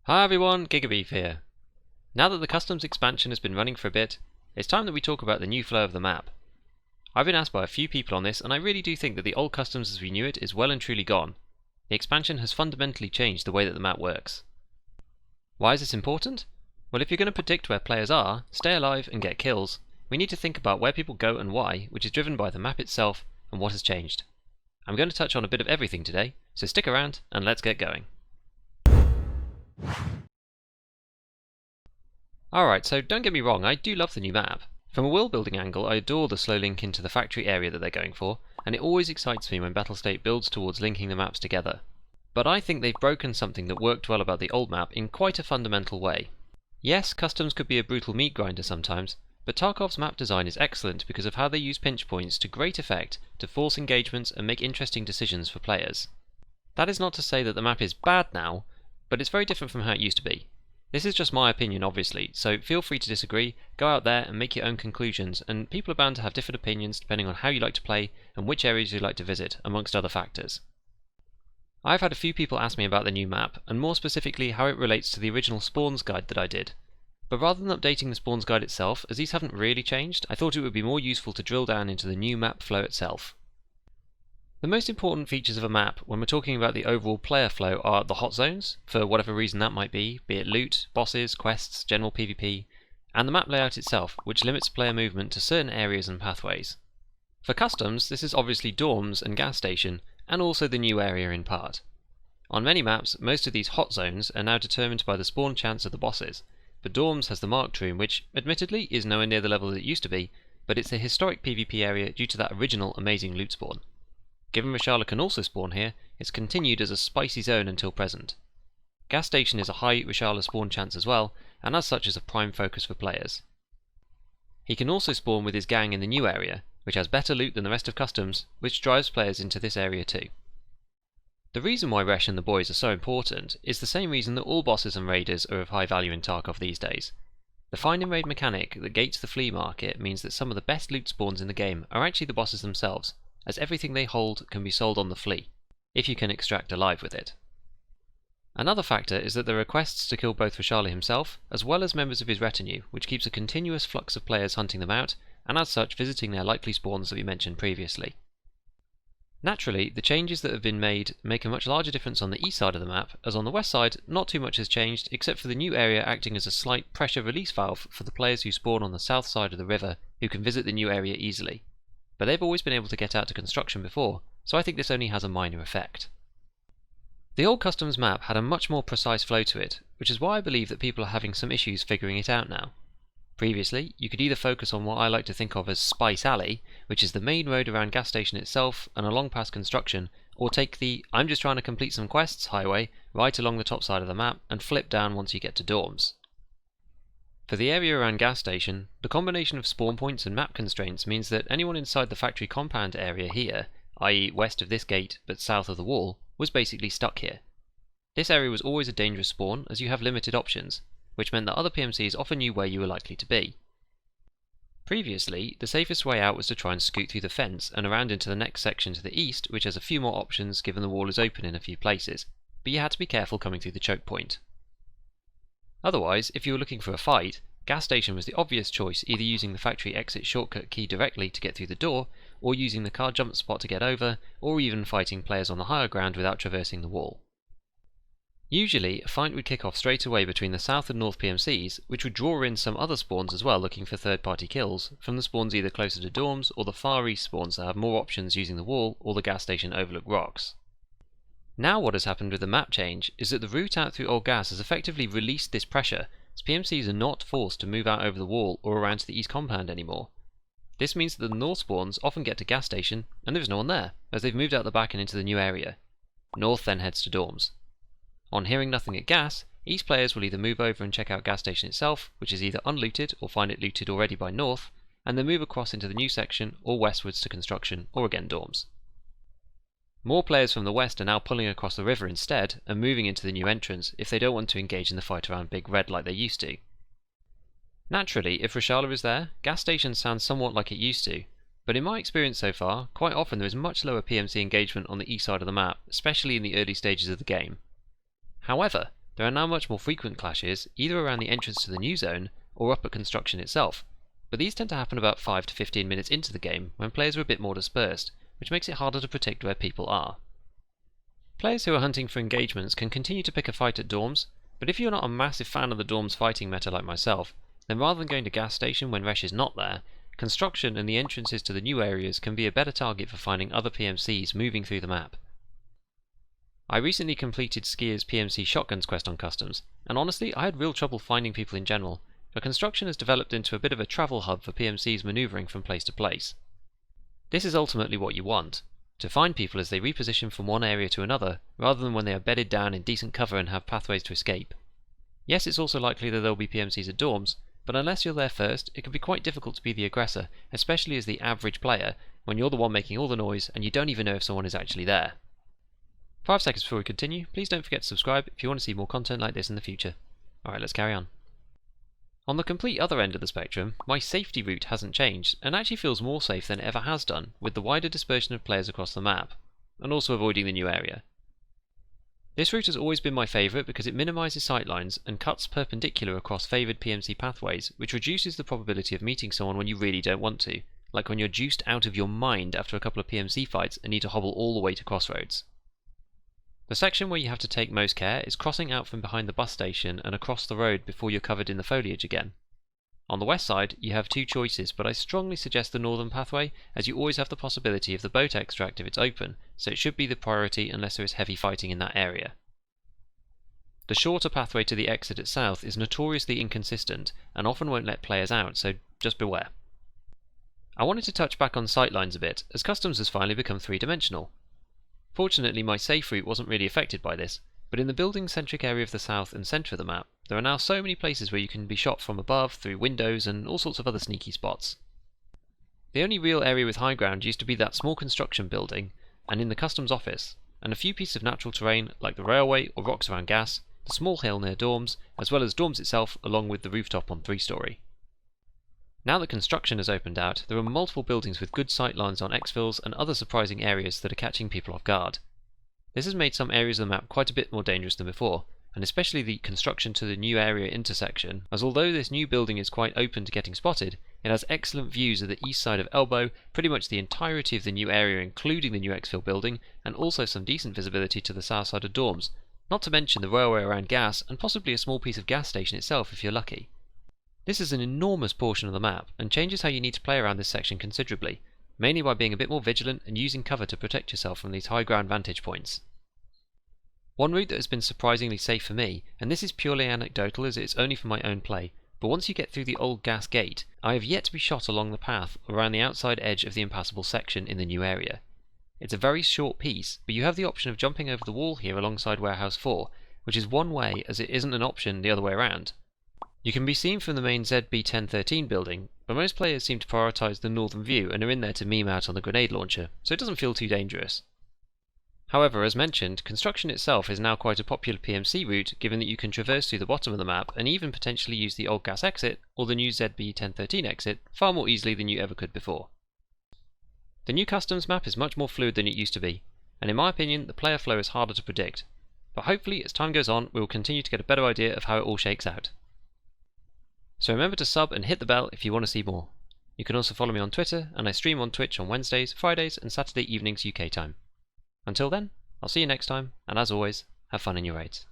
Hi everyone, Gigabeef here. Now that the Customs expansion has been running for a bit, it's time that we talk about the new flow of the map. I've been asked by a few people on this, and I really do think that the old Customs as we knew it is well and truly gone. The expansion has fundamentally changed the way that the map works. Why is this important? Well, if you're going to predict where players are, stay alive and get kills, we need to think about where people go and why, which is driven by the map itself and what has changed. I'm going to touch on a bit of everything today, so stick around and let's get going. Alright, so don't get me wrong, I do love the new map. From a world building angle, I adore the slow link into the factory area that they're going for, and it always excites me when Battlestate builds towards linking the maps together. But I think they've broken something that worked well about the old map in quite a fundamental way. Yes, Customs could be a brutal meat grinder sometimes, but Tarkov's map design is excellent because of how they use pinch points to great effect to force engagements and make interesting decisions for players. That is not to say that the map is bad now, but it's very different from how it used to be. This is just my opinion obviously, so feel free to disagree, go out there and make your own conclusions, and people are bound to have different opinions depending on how you like to play and which areas you like to visit, amongst other factors. I've had a few people ask me about the new map, and more specifically how it relates to the original spawns guide that I did. But rather than updating the spawns guide itself, as these haven't really changed, I thought it would be more useful to drill down into the new map flow itself. The most important features of a map when we're talking about the overall player flow are the hot zones, for whatever reason that might be it loot, bosses, quests, general PvP, and the map layout itself, which limits player movement to certain areas and pathways. For Customs, this is obviously dorms and gas station, and also the new area in part. On many maps, most of these hot zones are now determined by the spawn chance of the bosses, but dorms has the marked room, which admittedly is nowhere near the level that it used to be, but it's a historic PvP area due to that original amazing loot spawn. Given Reshala can also spawn here, it's continued as a spicy zone until present. Gas station is a high Reshala spawn chance as well, and as such is a prime focus for players. He can also spawn with his gang in the new area, which has better loot than the rest of Customs, which drives players into this area too. The reason why Resh and the boys are so important is the same reason that all bosses and raiders are of high value in Tarkov these days. The find and raid mechanic that gates the flea market means that some of the best loot spawns in the game are actually the bosses themselves, as everything they hold can be sold on the flea, if you can extract alive with it. Another factor is that there are quests to kill both Reshala himself, as well as members of his retinue, which keeps a continuous flux of players hunting them out, and as such visiting their likely spawns that we mentioned previously. Naturally, the changes that have been made make a much larger difference on the east side of the map, as on the west side not too much has changed except for the new area acting as a slight pressure release valve for the players who spawn on the south side of the river who can visit the new area easily. But they've always been able to get out to construction before, so I think this only has a minor effect. The old Customs map had a much more precise flow to it, which is why I believe that people are having some issues figuring it out now. Previously, you could either focus on what I like to think of as Spice Alley, which is the main road around gas station itself and along past construction, or take the I'm just trying to complete some quests highway right along the top side of the map and flip down once you get to dorms. For the area around gas station, the combination of spawn points and map constraints means that anyone inside the factory compound area here, i.e. west of this gate but south of the wall, was basically stuck here. This area was always a dangerous spawn as you have limited options, which meant that other PMCs often knew where you were likely to be. Previously, the safest way out was to try and scoot through the fence and around into the next section to the east, which has a few more options given the wall is open in a few places, but you had to be careful coming through the choke point. Otherwise, if you were looking for a fight, gas station was the obvious choice, either using the factory exit shortcut key directly to get through the door, or using the car jump spot to get over, or even fighting players on the higher ground without traversing the wall. Usually, a fight would kick off straight away between the south and north PMCs, which would draw in some other spawns as well looking for third-party kills, from the spawns either closer to dorms or the far east spawns that have more options using the wall or the gas station overlook rocks. Now what has happened with the map change is that the route out through old gas has effectively released this pressure, as PMCs are not forced to move out over the wall or around to the east compound anymore. This means that the north spawns often get to gas station and there is no one there, as they've moved out the back and into the new area. North then heads to dorms. On hearing nothing at gas, east players will either move over and check out gas station itself, which is either unlooted or find it looted already by north, and then move across into the new section or westwards to construction or again dorms. More players from the west are now pulling across the river instead and moving into the new entrance if they don't want to engage in the fight around Big Red like they used to. Naturally, if Reshala is there, gas station sounds somewhat like it used to, but in my experience so far, quite often there is much lower PMC engagement on the east side of the map, especially in the early stages of the game. However, there are now much more frequent clashes, either around the entrance to the new zone or up at construction itself, but these tend to happen about 5 to 15 minutes into the game when players are a bit more dispersed, which makes it harder to predict where people are. Players who are hunting for engagements can continue to pick a fight at dorms, but if you're not a massive fan of the dorms fighting meta like myself, then rather than going to gas station when Resh is not there, construction and the entrances to the new areas can be a better target for finding other PMCs moving through the map. I recently completed Skier's PMC Shotguns quest on Customs, and honestly I had real trouble finding people in general, but construction has developed into a bit of a travel hub for PMCs manoeuvring from place to place. This is ultimately what you want, to find people as they reposition from one area to another, rather than when they are bedded down in decent cover and have pathways to escape. Yes, it's also likely that there will be PMCs at dorms, but unless you're there first, it can be quite difficult to be the aggressor, especially as the average player, when you're the one making all the noise and you don't even know if someone is actually there. 5 seconds before we continue, please don't forget to subscribe if you want to see more content like this in the future. Alright, let's carry on. On the complete other end of the spectrum, my safety route hasn't changed, and actually feels more safe than it ever has done, with the wider dispersion of players across the map, and also avoiding the new area. This route has always been my favourite because it minimises sightlines and cuts perpendicular across favoured PMC pathways, which reduces the probability of meeting someone when you really don't want to, like when you're juiced out of your mind after a couple of PMC fights and need to hobble all the way to Crossroads. The section where you have to take most care is crossing out from behind the bus station and across the road before you're covered in the foliage again. On the west side, you have 2 choices, but I strongly suggest the northern pathway, as you always have the possibility of the boat extract if it's open, so it should be the priority unless there is heavy fighting in that area. The shorter pathway to the exit at south is notoriously inconsistent and often won't let players out, so just beware. I wanted to touch back on sightlines a bit, as Customs has finally become 3-dimensional. Fortunately, my safe route wasn't really affected by this, but in the building-centric area of the south and centre of the map, there are now so many places where you can be shot from above, through windows, and all sorts of other sneaky spots. The only real area with high ground used to be that small construction building, and in the Customs office, and a few pieces of natural terrain like the railway or rocks around gas, the small hill near dorms, as well as dorms itself along with the rooftop on 3-storey. Now that construction has opened out, there are multiple buildings with good sightlines on exfils and other surprising areas that are catching people off guard. This has made some areas of the map quite a bit more dangerous than before, and especially the construction to the new area intersection, as although this new building is quite open to getting spotted, it has excellent views of the east side of Elbow, pretty much the entirety of the new area including the new exfil building, and also some decent visibility to the south side of dorms, not to mention the railway around gas and possibly a small piece of gas station itself if you're lucky. This is an enormous portion of the map, and changes how you need to play around this section considerably, mainly by being a bit more vigilant and using cover to protect yourself from these high ground vantage points. One route that has been surprisingly safe for me, and this is purely anecdotal as it's only for my own play, but once you get through the old gas gate, I have yet to be shot along the path around the outside edge of the impassable section in the new area. It's a very short piece, but you have the option of jumping over the wall here alongside Warehouse 4, which is one way as it isn't an option the other way around. You can be seen from the main ZB 1013 building, but most players seem to prioritise the northern view and are in there to meme out on the grenade launcher, so it doesn't feel too dangerous. However, as mentioned, construction itself is now quite a popular PMC route given that you can traverse through the bottom of the map and even potentially use the old gas exit or the new ZB 1013 exit far more easily than you ever could before. The new Customs map is much more fluid than it used to be, and in my opinion the player flow is harder to predict, but hopefully as time goes on we will continue to get a better idea of how it all shakes out. So remember to sub and hit the bell if you want to see more. You can also follow me on Twitter, and I stream on Twitch on Wednesdays, Fridays and Saturday evenings UK time. Until then, I'll see you next time, and as always, have fun in your raids.